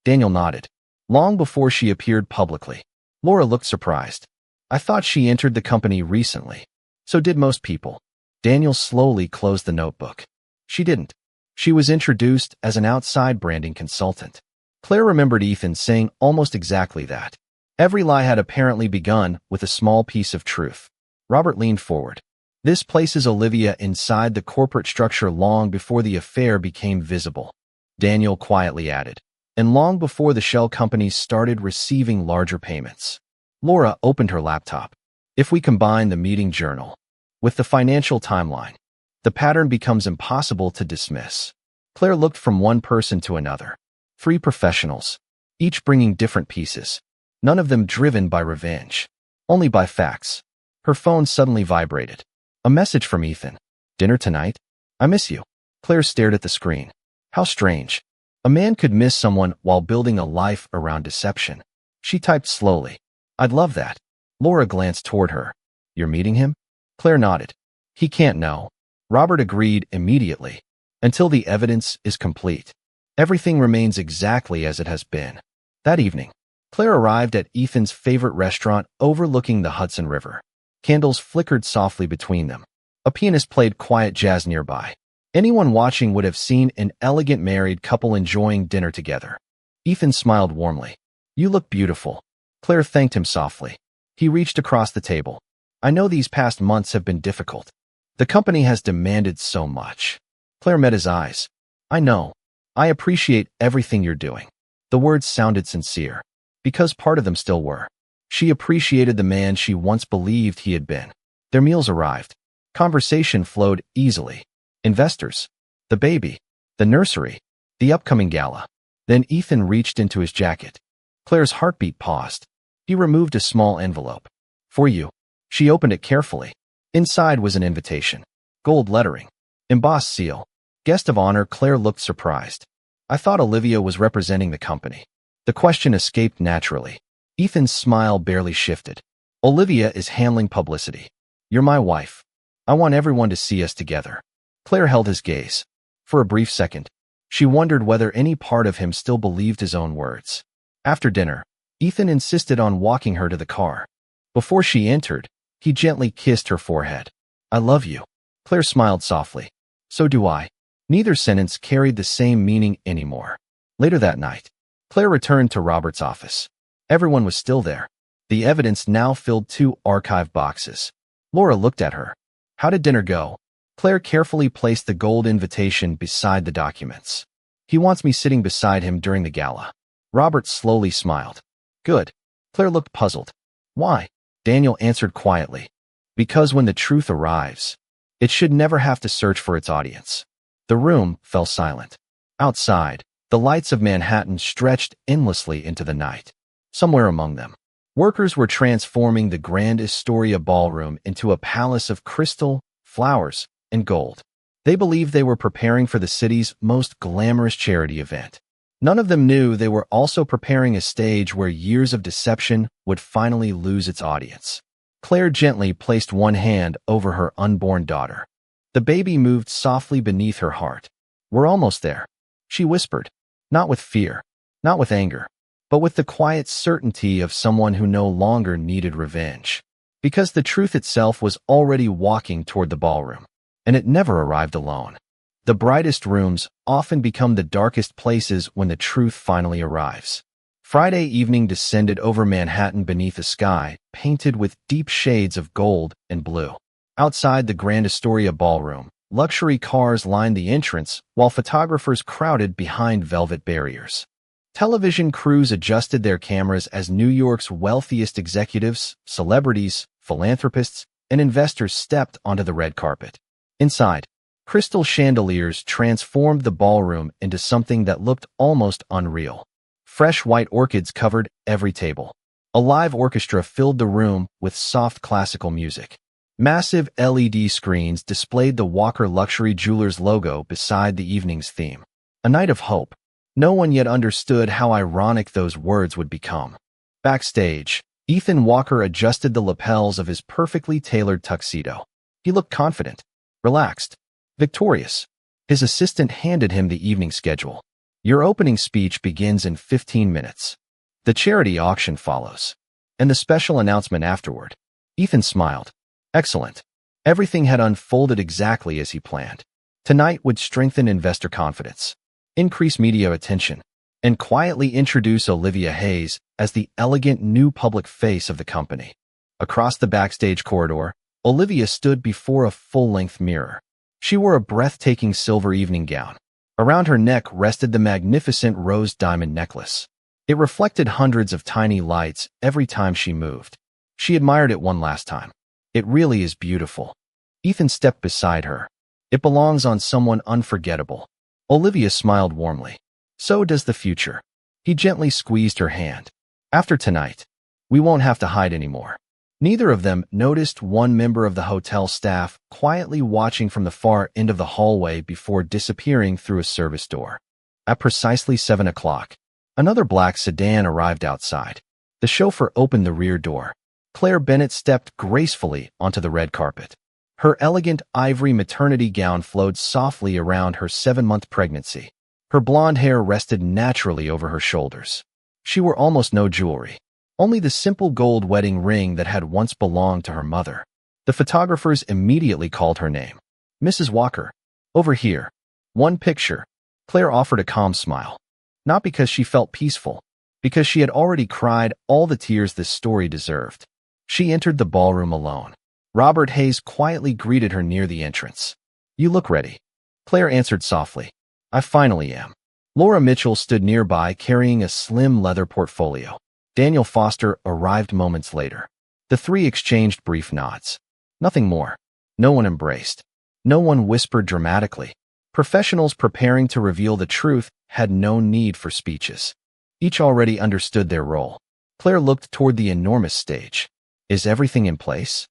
Daniel nodded. Long before she appeared publicly. Laura looked surprised. I thought she entered the company recently. So did most people. Daniel slowly closed the notebook. She didn't. She was introduced as an outside branding consultant. Claire remembered Ethan saying almost exactly that. Every lie had apparently begun with a small piece of truth. Robert leaned forward. This places Olivia inside the corporate structure long before the affair became visible. Daniel quietly added. And long before the shell companies started receiving larger payments. Laura opened her laptop. If we combine the meeting journal with the financial timeline, the pattern becomes impossible to dismiss. Claire looked from one person to another. 3 professionals, each bringing different pieces. None of them driven by revenge, only by facts. Her phone suddenly vibrated. A message from Ethan. Dinner tonight? I miss you. Claire stared at the screen. How strange. A man could miss someone while building a life around deception. She typed slowly. I'd love that. Laura glanced toward her. You're meeting him? Claire nodded. He can't know. Robert agreed immediately. Until the evidence is complete. Everything remains exactly as it has been. That evening, Claire arrived at Ethan's favorite restaurant overlooking the Hudson River. Candles flickered softly between them. A pianist played quiet jazz nearby. Anyone watching would have seen an elegant married couple enjoying dinner together. Ethan smiled warmly. You look beautiful. Claire thanked him softly. He reached across the table. I know these past months have been difficult. The company has demanded so much. Claire met his eyes. I know. I appreciate everything you're doing. The words sounded sincere, because part of them still were. She appreciated the man she once believed he had been. Their meals arrived. Conversation flowed easily. Investors, the baby, the nursery, the upcoming gala. Then Ethan reached into his jacket. Claire's heartbeat paused. He removed a small envelope. For you. She opened it carefully. Inside was an invitation. Gold lettering. Embossed seal. Guest of honor. Claire looked surprised. I thought Olivia was representing the company. The question escaped naturally. Ethan's smile barely shifted. Olivia is handling publicity. You're my wife. I want everyone to see us together. Claire held his gaze. For a brief second, she wondered whether any part of him still believed his own words. After dinner, Ethan insisted on walking her to the car. Before she entered, he gently kissed her forehead. I love you. Claire smiled softly. So do I. Neither sentence carried the same meaning anymore. Later that night, Claire returned to Robert's office. Everyone was still there. The evidence now filled 2 archive boxes. Laura looked at her. How did dinner go? Claire carefully placed the gold invitation beside the documents. He wants me sitting beside him during the gala. Robert slowly smiled. Good. Claire looked puzzled. Why? Daniel answered quietly. Because when the truth arrives, it should never have to search for its audience. The room fell silent. Outside, the lights of Manhattan stretched endlessly into the night. Somewhere among them, workers were transforming the Grand Astoria ballroom into a palace of crystal, flowers, and gold. They believed they were preparing for the city's most glamorous charity event. None of them knew they were also preparing a stage where years of deception would finally lose its audience. Claire gently placed one hand over her unborn daughter. The baby moved softly beneath her heart. We're almost there, she whispered, not with fear, not with anger, but with the quiet certainty of someone who no longer needed revenge. Because the truth itself was already walking toward the ballroom, and it never arrived alone. The brightest rooms often become the darkest places when the truth finally arrives. Friday evening descended over Manhattan beneath a sky painted with deep shades of gold and blue. Outside the Grand Astoria ballroom, luxury cars lined the entrance while photographers crowded behind velvet barriers. Television crews adjusted their cameras as New York's wealthiest executives, celebrities, philanthropists, and investors stepped onto the red carpet. Inside, crystal chandeliers transformed the ballroom into something that looked almost unreal. Fresh white orchids covered every table. A live orchestra filled the room with soft classical music. Massive LED screens displayed the Walker Luxury Jewelers logo beside the evening's theme. A night of hope. No one yet understood how ironic those words would become. Backstage, Ethan Walker adjusted the lapels of his perfectly tailored tuxedo. He looked confident, relaxed, victorious. His assistant handed him the evening schedule. Your opening speech begins in 15 minutes. The charity auction follows. And the special announcement afterward. Ethan smiled. Excellent. Everything had unfolded exactly as he planned. Tonight would strengthen investor confidence, increase media attention, and quietly introduce Olivia Hayes as the elegant new public face of the company. Across the backstage corridor, Olivia stood before a full-length mirror. She wore a breathtaking silver evening gown. Around her neck rested the magnificent rose diamond necklace. It reflected hundreds of tiny lights every time she moved. She admired it one last time. It really is beautiful. Ethan stepped beside her. It belongs on someone unforgettable. Olivia smiled warmly. So does the future. He gently squeezed her hand. After tonight, we won't have to hide anymore. Neither of them noticed one member of the hotel staff quietly watching from the far end of the hallway before disappearing through a service door. At precisely 7 o'clock, another black sedan arrived outside. The chauffeur opened the rear door. Claire Bennett stepped gracefully onto the red carpet. Her elegant ivory maternity gown flowed softly around her 7-month pregnancy. Her blonde hair rested naturally over her shoulders. She wore almost no jewelry, only the simple gold wedding ring that had once belonged to her mother. The photographers immediately called her name. Mrs. Walker, over here. One picture. Claire offered a calm smile. Not because she felt peaceful, because she had already cried all the tears this story deserved. She entered the ballroom alone. Robert Hayes quietly greeted her near the entrance. You look ready. Claire answered softly. I finally am. Laura Mitchell stood nearby carrying a slim leather portfolio. Daniel Foster arrived moments later. The three exchanged brief nods. Nothing more. No one embraced. No one whispered dramatically. Professionals preparing to reveal the truth had no need for speeches. Each already understood their role. Claire looked toward the enormous stage. Is everything in place?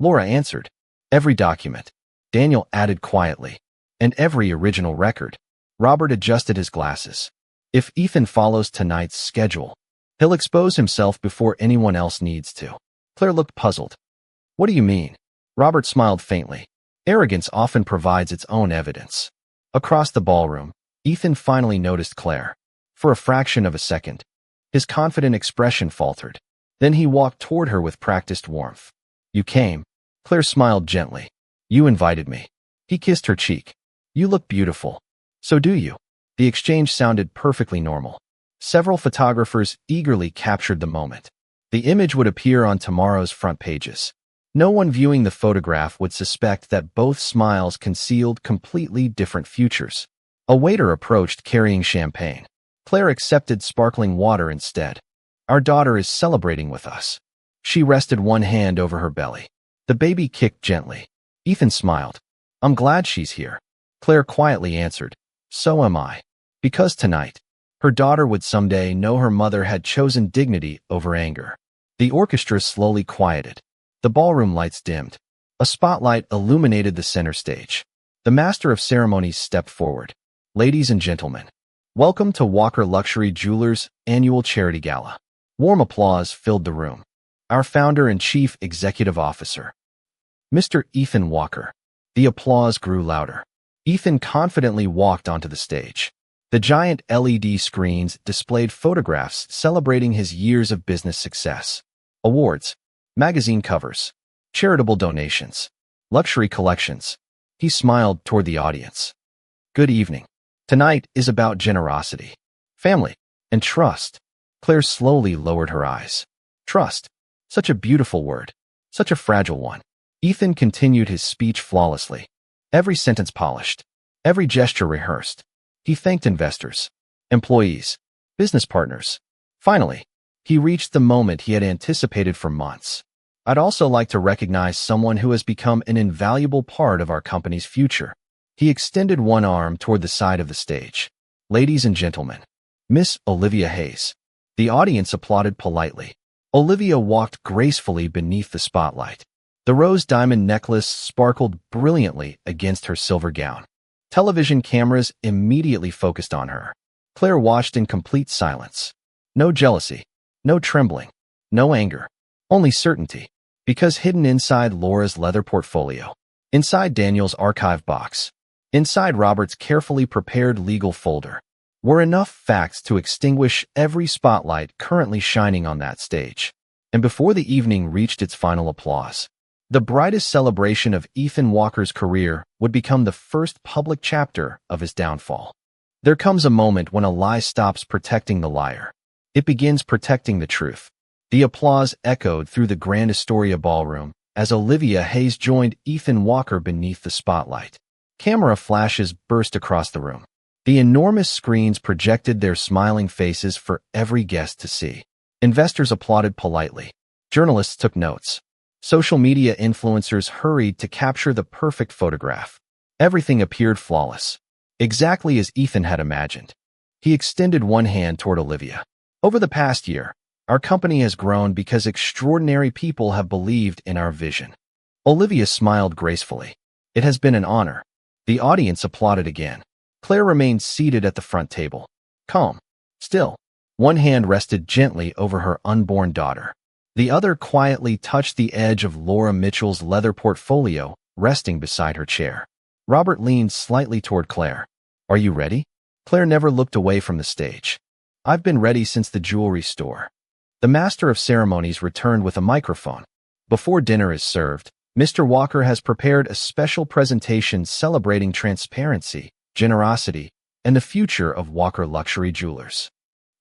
Laura answered. Every document. Daniel added quietly. And every original record. Robert adjusted his glasses. If Ethan follows tonight's schedule, he'll expose himself before anyone else needs to. Claire looked puzzled. What do you mean? Robert smiled faintly. Arrogance often provides its own evidence. Across the ballroom, Ethan finally noticed Claire. For a fraction of a second, his confident expression faltered. Then he walked toward her with practiced warmth. You came. Claire smiled gently. You invited me. He kissed her cheek. You look beautiful. So do you. The exchange sounded perfectly normal. Several photographers eagerly captured the moment. The image would appear on tomorrow's front pages. No one viewing the photograph would suspect that both smiles concealed completely different futures. A waiter approached carrying champagne. Claire accepted sparkling water instead. Our daughter is celebrating with us. She rested one hand over her belly. The baby kicked gently. Ethan smiled. I'm glad she's here. Claire quietly answered. So am I. Because tonight, her daughter would someday know her mother had chosen dignity over anger. The orchestra slowly quieted. The ballroom lights dimmed. A spotlight illuminated the center stage. The master of ceremonies stepped forward. Ladies and gentlemen, welcome to Walker Luxury Jewelers' annual charity gala. Warm applause filled the room. Our founder and chief executive officer, Mr. Ethan Walker. The applause grew louder. Ethan confidently walked onto the stage. The giant LED screens displayed photographs celebrating his years of business success. Awards, magazine covers, charitable donations, luxury collections. He smiled toward the audience. Good evening. Tonight is about generosity, family, and trust. Claire slowly lowered her eyes. Trust. Such a beautiful word. Such a fragile one. Ethan continued his speech flawlessly. Every sentence polished. Every gesture rehearsed. He thanked investors, employees, business partners. Finally, he reached the moment he had anticipated for months. I'd also like to recognize someone who has become an invaluable part of our company's future. He extended one arm toward the side of the stage. Ladies and gentlemen, Miss Olivia Hayes. The audience applauded politely. Olivia walked gracefully beneath the spotlight. The rose diamond necklace sparkled brilliantly against her silver gown. Television cameras immediately focused on her. Claire watched in complete silence. No jealousy, no trembling, no anger, only certainty. Because hidden inside Laura's leather portfolio, inside Daniel's archive box, inside Robert's carefully prepared legal folder, were enough facts to extinguish every spotlight currently shining on that stage. And before the evening reached its final applause, the brightest celebration of Ethan Walker's career would become the first public chapter of his downfall. There comes a moment when a lie stops protecting the liar. It begins protecting the truth. The applause echoed through the Grand Astoria ballroom as Olivia Hayes joined Ethan Walker beneath the spotlight. Camera flashes burst across the room. The enormous screens projected their smiling faces for every guest to see. Investors applauded politely. Journalists took notes. Social media influencers hurried to capture the perfect photograph. Everything appeared flawless, exactly as Ethan had imagined. He extended one hand toward Olivia. Over the past year, our company has grown because extraordinary people have believed in our vision. Olivia smiled gracefully. It has been an honor. The audience applauded again. Claire remained seated at the front table, calm, still. One hand rested gently over her unborn daughter. The other quietly touched the edge of Laura Mitchell's leather portfolio, resting beside her chair. Robert leaned slightly toward Claire. Are you ready? Claire never looked away from the stage. I've been ready since the jewelry store. The master of ceremonies returned with a microphone. Before dinner is served, Mr. Walker has prepared a special presentation celebrating transparency, generosity, and the future of Walker Luxury Jewelers.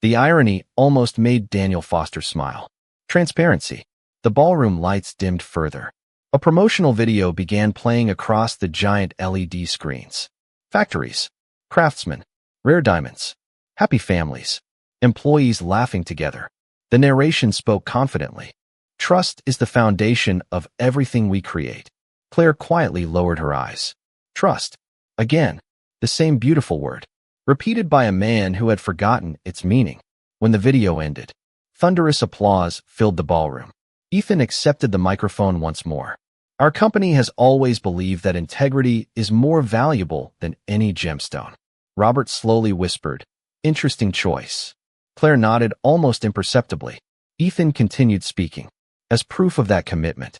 The irony almost made Daniel Foster smile. Transparency. The ballroom lights dimmed further. A promotional video began playing across the giant LED screens. Factories, craftsmen, rare diamonds, happy families, employees laughing together. The narration spoke confidently. Trust is the foundation of everything we create. Claire quietly lowered her eyes. Trust. Again, the same beautiful word, repeated by a man who had forgotten its meaning. When the video ended, thunderous applause filled the ballroom. Ethan accepted the microphone once more. Our company has always believed that integrity is more valuable than any gemstone. Robert slowly whispered, interesting choice. Claire nodded almost imperceptibly. Ethan continued speaking. As proof of that commitment,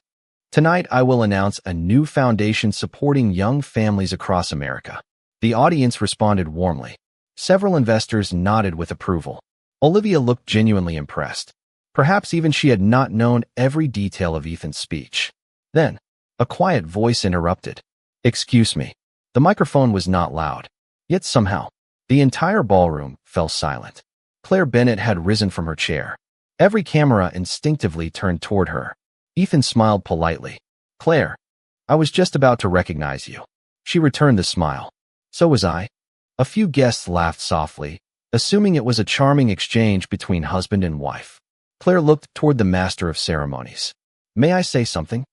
tonight I will announce a new foundation supporting young families across America. The audience responded warmly. Several investors nodded with approval. Olivia looked genuinely impressed. Perhaps even she had not known every detail of Ethan's speech. Then, a quiet voice interrupted. Excuse me. The microphone was not loud. Yet somehow, the entire ballroom fell silent. Claire Bennett had risen from her chair. Every camera instinctively turned toward her. Ethan smiled politely. "Claire, I was just about to recognize you." She returned the smile. "So was I." A few guests laughed softly, assuming it was a charming exchange between husband and wife. Claire looked toward the master of ceremonies. "May I say something?"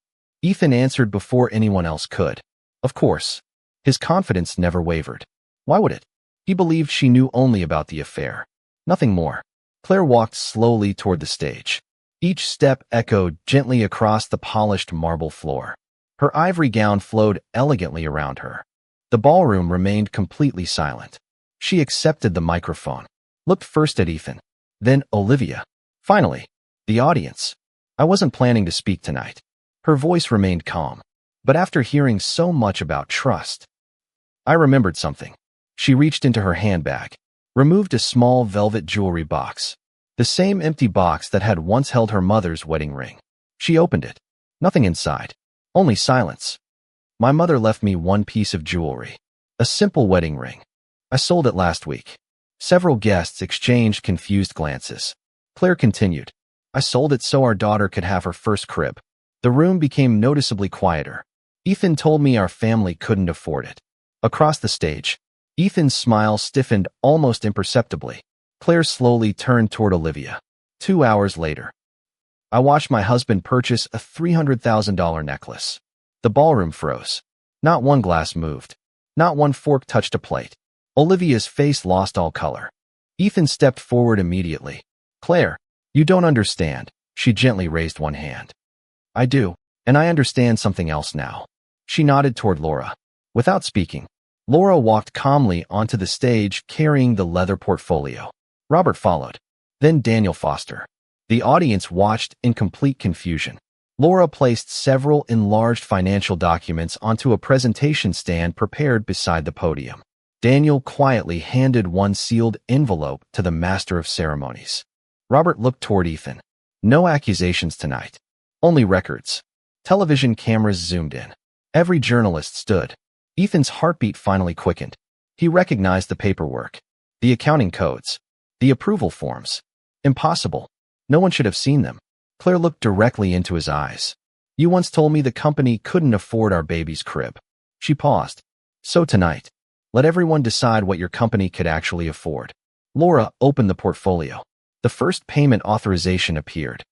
Ethan answered before anyone else could. Of course. His confidence never wavered. Why would it? He believed she knew only about the affair. Nothing more. Claire walked slowly toward the stage. Each step echoed gently across the polished marble floor. Her ivory gown flowed elegantly around her. The ballroom remained completely silent. She accepted the microphone, looked first at Ethan, then Olivia. Finally, the audience. "I wasn't planning to speak tonight." Her voice remained calm. But after hearing so much about trust, I remembered something. She reached into her handbag, removed a small velvet jewelry box, the same empty box that had once held her mother's wedding ring. She opened it. Nothing inside, only silence. "My mother left me one piece of jewelry, a simple wedding ring. I sold it last week." Several guests exchanged confused glances. Claire continued, "I sold it so our daughter could have her first crib." The room became noticeably quieter. "Ethan told me our family couldn't afford it." Across the stage, Ethan's smile stiffened almost imperceptibly. Claire slowly turned toward Olivia. 2 hours later, "I watched my husband purchase a $300,000 necklace." The ballroom froze. Not one glass moved. Not one fork touched a plate. Olivia's face lost all color. Ethan stepped forward immediately. "Claire, you don't understand." She gently raised one hand. "I do, and I understand something else now." She nodded toward Laura. Without speaking, Laura walked calmly onto the stage carrying the leather portfolio. Robert followed. Then Daniel Foster. The audience watched in complete confusion. Laura placed several enlarged financial documents onto a presentation stand prepared beside the podium. Daniel quietly handed one sealed envelope to the master of ceremonies. Robert looked toward Ethan. "No accusations tonight. Only records." Television cameras zoomed in. Every journalist stood. Ethan's heartbeat finally quickened. He recognized the paperwork, the accounting codes, the approval forms. Impossible. No one should have seen them. Claire looked directly into his eyes. "You once told me the company couldn't afford our baby's crib." She paused. "So tonight, let everyone decide what your company could actually afford." Laura opened the portfolio. The first payment authorization appeared.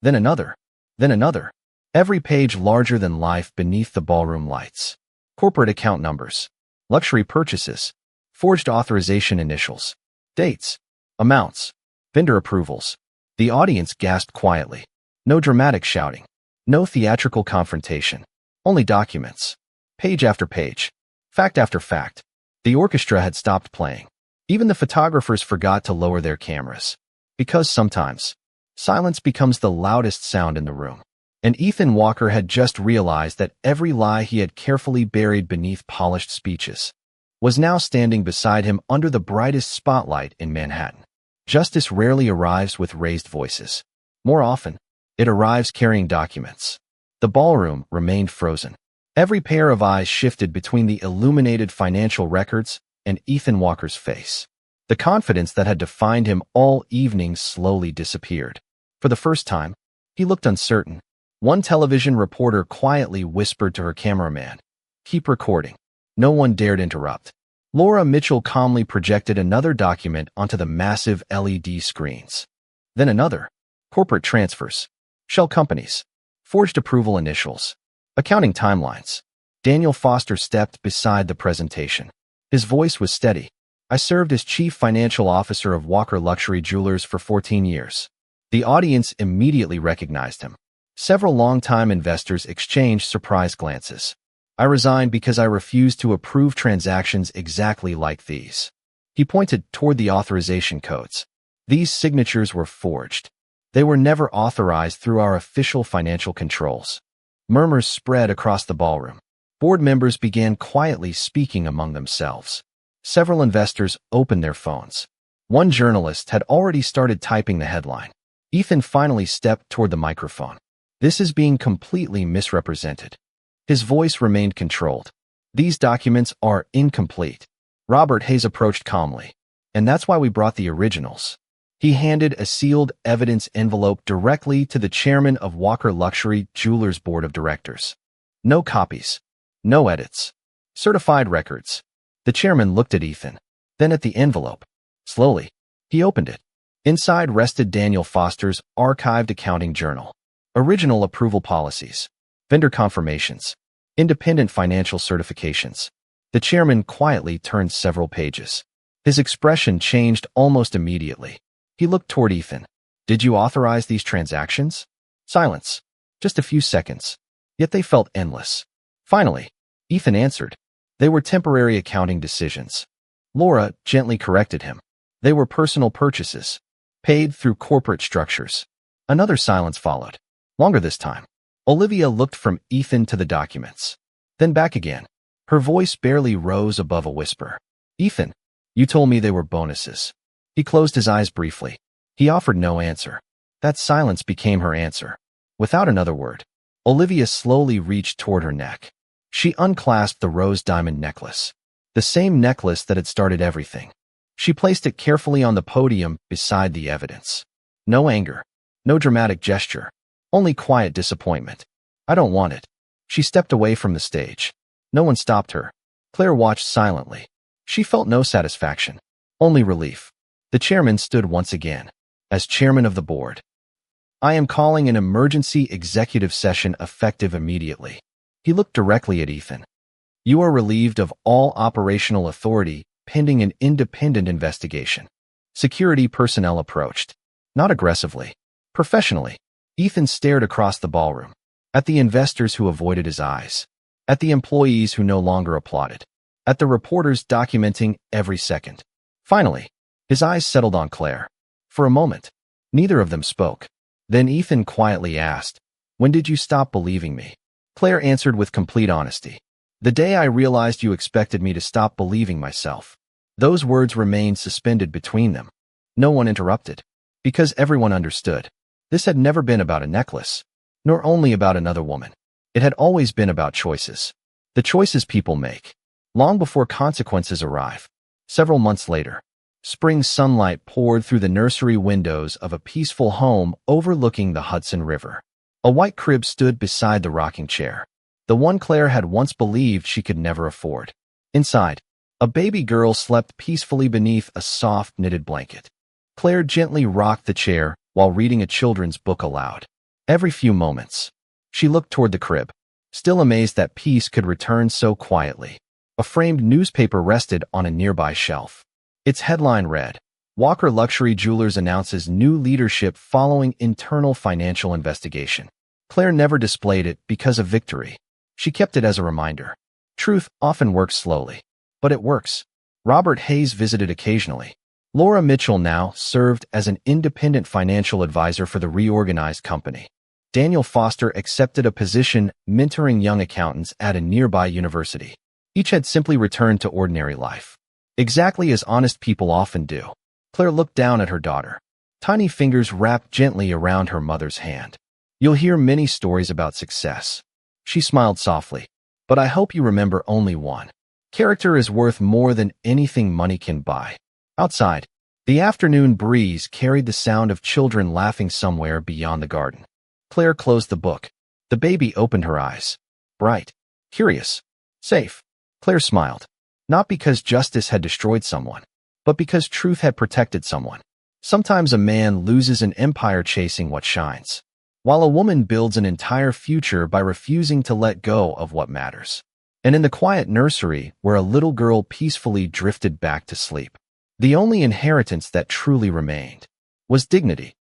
Then another. Then another. Every page larger than life beneath the ballroom lights. Corporate account numbers. Luxury purchases. Forged authorization initials. Dates. Amounts. Vendor approvals. The audience gasped quietly. No dramatic shouting. No theatrical confrontation. Only documents. Page after page. Fact after fact. The orchestra had stopped playing. Even the photographers forgot to lower their cameras. Because sometimes, silence becomes the loudest sound in the room. And Ethan Walker had just realized that every lie he had carefully buried beneath polished speeches was now standing beside him under the brightest spotlight in Manhattan. Justice rarely arrives with raised voices. More often, it arrives carrying documents. The ballroom remained frozen. Every pair of eyes shifted between the illuminated financial records and Ethan Walker's face. The confidence that had defined him all evening slowly disappeared. For the first time, he looked uncertain. One television reporter quietly whispered to her cameraman, "Keep recording." No one dared interrupt. Laura Mitchell calmly projected another document onto the massive LED screens. Then another. Corporate transfers. Shell companies. Forged approval initials. Accounting timelines. Daniel Foster stepped beside the presentation. His voice was steady. "I served as chief financial officer of Walker Luxury Jewelers for 14 years. The audience immediately recognized him. Several longtime investors exchanged surprised glances. "I resigned because I refused to approve transactions exactly like these." He pointed toward the authorization codes. "These signatures were forged. They were never authorized through our official financial controls." Murmurs spread across the ballroom. Board members began quietly speaking among themselves. Several investors opened their phones. One journalist had already started typing the headline. Ethan finally stepped toward the microphone. "This is being completely misrepresented." His voice remained controlled. "These documents are incomplete." Robert Hayes approached calmly. "And that's why we brought the originals." He handed a sealed evidence envelope directly to the chairman of Walker Luxury Jewelers Board of Directors. No copies. No edits. Certified records. The chairman looked at Ethan, then at the envelope. Slowly, he opened it. Inside rested Daniel Foster's archived accounting journal, original approval policies, vendor confirmations, independent financial certifications. The chairman quietly turned several pages. His expression changed almost immediately. He looked toward Ethan. Did you authorize these transactions? Silence. Just a few seconds. Yet they felt endless. Finally, Ethan answered. They were temporary accounting decisions. Laura gently corrected him. They were personal purchases, paid through corporate structures. Another silence followed. Longer this time. Olivia looked from Ethan to the documents, then back again. Her voice barely rose above a whisper. Ethan, you told me they were bonuses. He closed his eyes briefly. He offered no answer. That silence became her answer. Without another word, Olivia slowly reached toward her neck. She unclasped the rose diamond necklace, the same necklace that had started everything. She placed it carefully on the podium beside the evidence. No anger, no dramatic gesture, only quiet disappointment. I don't want it. She stepped away from the stage. No one stopped her. Claire watched silently. She felt no satisfaction, only relief. The chairman stood once again. As chairman of the board, I am calling an emergency executive session effective immediately. He looked directly at Ethan. You are relieved of all operational authority pending an independent investigation. Security personnel approached. Not aggressively. Professionally. Ethan stared across the ballroom. At the investors who avoided his eyes. At the employees who no longer applauded. At the reporters documenting every second. Finally, his eyes settled on Claire. For a moment, neither of them spoke. Then Ethan quietly asked, when did you stop believing me? Claire answered with complete honesty. The day I realized you expected me to stop believing myself. Those words remained suspended between them. No one interrupted, because everyone understood. This had never been about a necklace, nor only about another woman. It had always been about choices. The choices people make, long before consequences arrive. Several months later, spring sunlight poured through the nursery windows of a peaceful home overlooking the Hudson River. A white crib stood beside the rocking chair, the one Claire had once believed she could never afford. Inside, a baby girl slept peacefully beneath a soft knitted blanket. Claire gently rocked the chair while reading a children's book aloud. Every few moments, she looked toward the crib, still amazed that peace could return so quietly. A framed newspaper rested on a nearby shelf. Its headline read, Walker Luxury Jewelers announces new leadership following internal financial investigation. Claire never displayed it because of victory. She kept it as a reminder. Truth often works slowly, but it works. Robert Hayes visited occasionally. Laura Mitchell now served as an independent financial advisor for the reorganized company. Daniel Foster accepted a position mentoring young accountants at a nearby university. Each had simply returned to ordinary life, exactly as honest people often do. Claire looked down at her daughter. Tiny fingers wrapped gently around her mother's hand. You'll hear many stories about success. She smiled softly. But I hope you remember only one. Character is worth more than anything money can buy. Outside, the afternoon breeze carried the sound of children laughing somewhere beyond the garden. Claire closed the book. The baby opened her eyes. Bright, curious, safe. Claire smiled. Not because justice had destroyed someone, but because truth had protected someone. Sometimes a man loses an empire chasing what shines, while a woman builds an entire future by refusing to let go of what matters. And in the quiet nursery where a little girl peacefully drifted back to sleep, the only inheritance that truly remained was dignity.